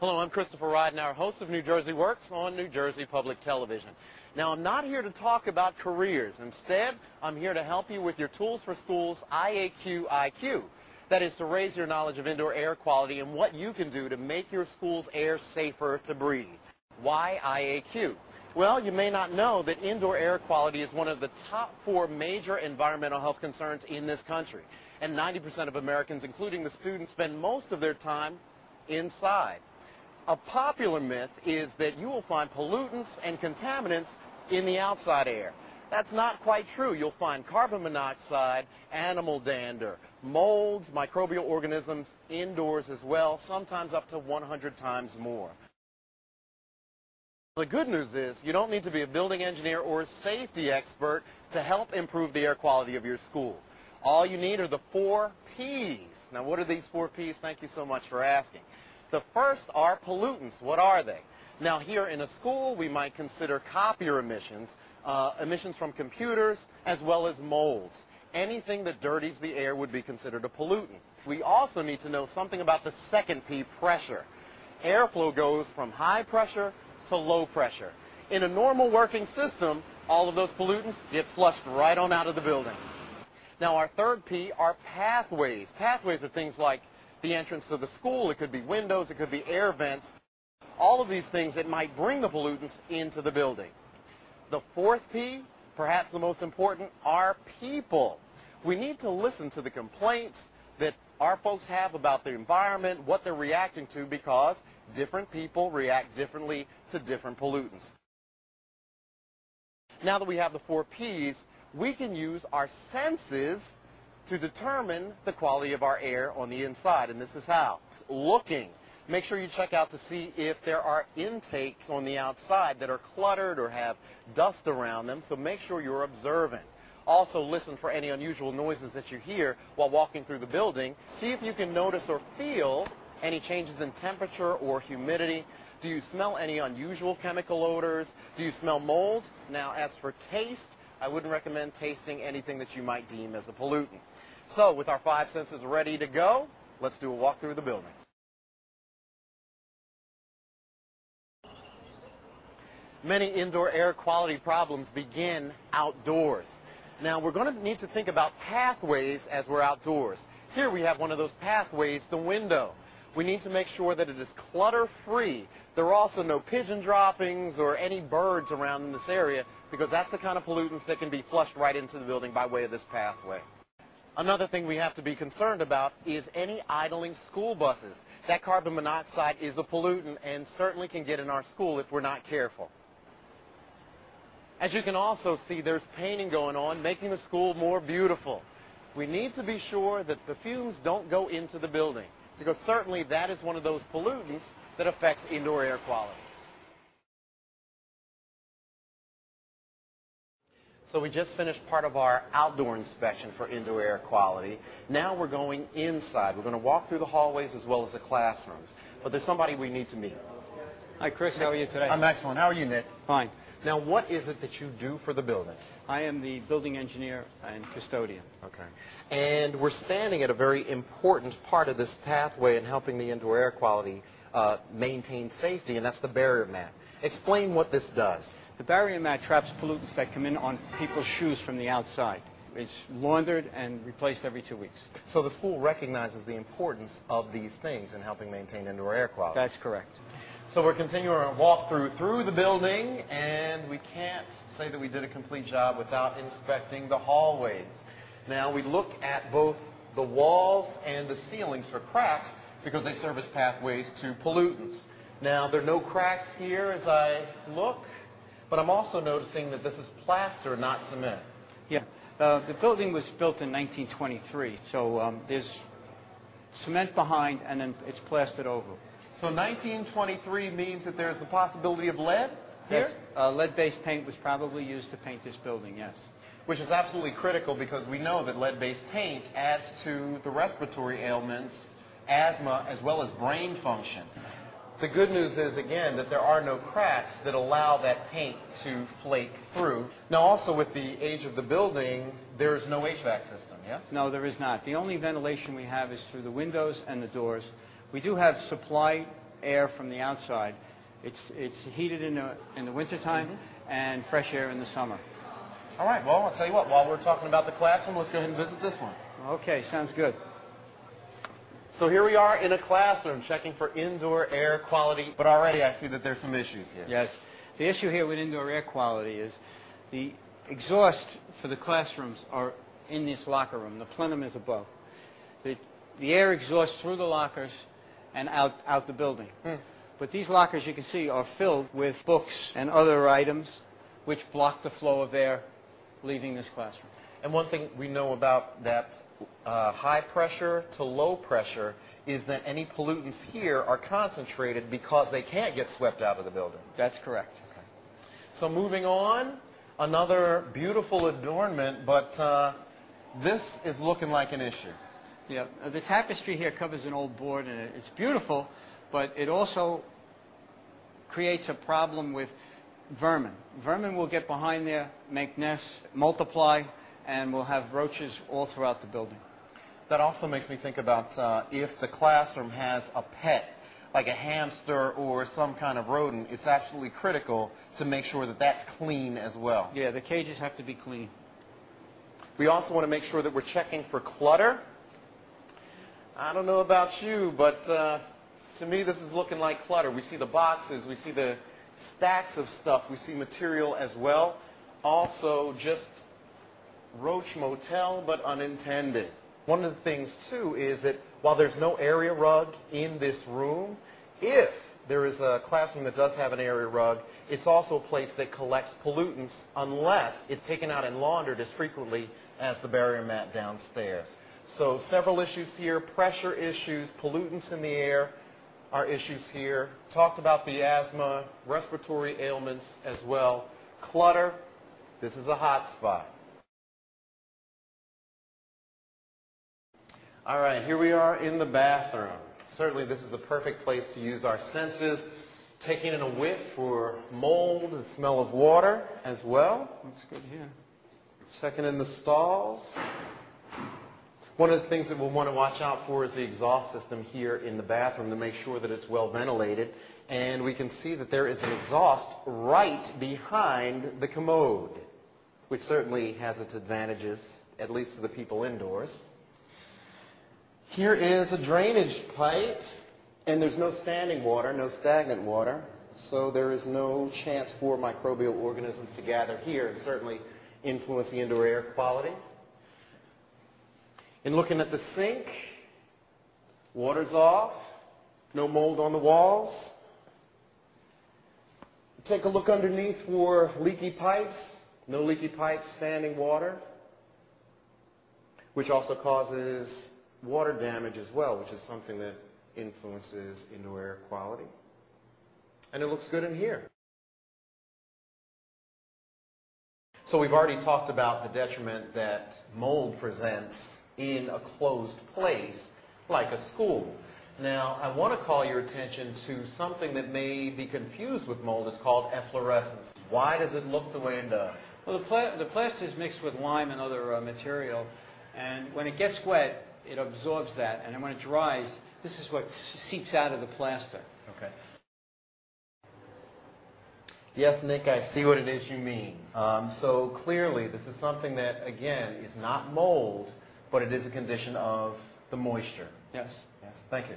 Hello, I'm Christopher Ridenhour, host of New Jersey Works on New Jersey Public Television. Now, I'm not here to talk about careers. Instead, I'm here to help you with your Tools for Schools IAQ IQ. That is to raise your knowledge of indoor air quality and what you can do to make your school's air safer to breathe. Why IAQ? Well, you may not know that indoor air quality is one of the top 4 major environmental health concerns in this country. And 90% of Americans, including the students, spend most of their time inside. A popular myth is that you will find pollutants and contaminants in the outside air. That's not quite true. You'll find carbon monoxide, animal dander, molds, microbial organisms indoors as well, sometimes up to 100 times more. The good news is you don't need to be a building engineer or a safety expert to help improve the air quality of your school. All you need are the 4 Ps. Now, what are these 4 Ps? Thank you so much for asking. The first are pollutants. What are they? Now, here in a school, we might consider copier emissions, emissions from computers, as well as molds. Anything that dirties the air would be considered a pollutant. We also need to know something about the second P, pressure. Airflow goes from high pressure to low pressure. In a normal working system, all of those pollutants get flushed right on out of the building. Now, our third P are pathways. Pathways are things like the entrance to the school. It could be windows. It could be air vents. All of these things that might bring the pollutants into the building. The fourth P, perhaps the most important, are people. We need to listen to the complaints that our folks have about the environment, what they're reacting to, because different people react differently to different pollutants. Now that we have the 4 Ps, we can use our senses to determine the quality of our air on the inside, and this is how. Looking. Make sure you check out to see if there are intakes on the outside that are cluttered or have dust around them, so make sure you're observant. Also listen for any unusual noises that you hear while walking through the building. See if you can notice or feel any changes in temperature or humidity. Do you smell any unusual chemical odors? Do you smell mold? Now, as for taste, I wouldn't recommend tasting anything that you might deem as a pollutant. So, with our 5 senses ready to go, let's do a walk through the building. Many indoor air quality problems begin outdoors. Now, we're going to need to think about pathways as we're outdoors. Here we have one of those pathways, the window. We need to make sure that it is clutter-free. There are also no pigeon droppings or any birds around in this area, because that's the kind of pollutants that can be flushed right into the building by way of this pathway. Another thing we have to be concerned about is any idling school buses. That carbon monoxide is a pollutant and certainly can get in our school if we're not careful. As you can also see, there's painting going on, making the school more beautiful. We need to be sure that the fumes don't go into the building, because certainly that is one of those pollutants that affects indoor air quality. So we just finished part of our outdoor inspection for indoor air quality. Now we're going inside. We're going to walk through the hallways as well as the classrooms. But there's somebody we need to meet. Hi, Chris. How are you today? I'm excellent. How are you, Nick? Fine. Now, what is it that you do for the building? I am the building engineer and custodian. Okay. And we're standing at a very important part of this pathway in helping the indoor air quality maintain safety, and that's the barrier mat. Explain what this does. The barrier mat traps pollutants that come in on people's shoes from the outside. It's laundered and replaced every 2 weeks. So the school recognizes the importance of these things in helping maintain indoor air quality. That's correct. So we're continuing our walk through the building, and we can't say that we did a complete job without inspecting the hallways. Now we look at both the walls and the ceilings for cracks because they serve as pathways to pollutants. Now there are no cracks here as I look, but I'm also noticing that this is plaster, not cement. Yeah. The building was built in 1923, so there's cement behind and then it's plastered over. So 1923 means that there's the possibility of lead here? Yes. Lead-based paint was probably used to paint this building, yes. Which is absolutely critical because we know that lead-based paint adds to the respiratory ailments, asthma, as well as brain function. The good news is, again, that there are no cracks that allow that paint to flake through. Now, also with the age of the building, there is no HVAC system, yes? No, there is not. The only ventilation we have is through the windows and the doors. We do have supply air from the outside. It's heated in the wintertime and fresh air in the summer. All right, well, I'll tell you what, while we're talking about the classroom, let's go ahead and visit this one. Okay, sounds good. So here we are in a classroom checking for indoor air quality, but already I see that there's some issues here. Yes. The issue here with indoor air quality is the exhaust for the classrooms are in this locker room. The plenum is above. The air exhausts through the lockers and out the building. But these lockers, you can see, are filled with books and other items which block the flow of air leaving this classroom. And one thing we know about that high pressure to low pressure is that any pollutants here are concentrated because they can't get swept out of the building. That's correct. Okay. So moving on, another beautiful adornment, but this is looking like an issue. Yeah, the tapestry here covers an old board, and it's beautiful, but it also creates a problem with vermin. Vermin will get behind there, make nests, multiply, and we'll have roaches all throughout the building. That also makes me think about if the classroom has a pet, like a hamster or some kind of rodent, it's absolutely critical to make sure that that's clean as well. Yeah, the cages have to be clean. We also want to make sure that we're checking for clutter. I don't know about you, but to me this is looking like clutter. We see the boxes, we see the stacks of stuff, we see material as well. Also just roach motel, but unintended. One of the things too is that while there's no area rug in this room, if there is a classroom that does have an area rug, it's also a place that collects pollutants unless it's taken out and laundered as frequently as the barrier mat downstairs. So several issues here, pressure issues, pollutants in the air are issues here. Talked about the asthma, respiratory ailments as well. Clutter, this is a hot spot. All right, here we are in the bathroom. Certainly this is the perfect place to use our senses, taking in a whiff for mold, the smell of water as well. Looks good here. Checking in the stalls. One of the things that we'll want to watch out for is the exhaust system here in the bathroom to make sure that it's well ventilated. And we can see that there is an exhaust right behind the commode, which certainly has its advantages, at least to the people indoors. Here is a drainage pipe, and there's no standing water, no stagnant water, so there is no chance for microbial organisms to gather here and certainly influence the indoor air quality. In looking at the sink, water's off, no mold on the walls. Take a look underneath for leaky pipes, no leaky pipes, standing water, which also causes water damage as well, which is something that influences indoor air quality. And it looks good in here. So we've already talked about the detriment that mold presents in a closed place like a school. Now, I want to call your attention to something that may be confused with mold. It's called efflorescence. Why does it look the way it does? Well, the plaster is mixed with lime and other material, and when it gets wet, it absorbs that, and then when it dries, this is what seeps out of the plaster. Okay. Yes, Nick, I see what it is you mean. So clearly, this is something that, again, is not mold, but it is a condition of the moisture. Yes. Yes, thank you.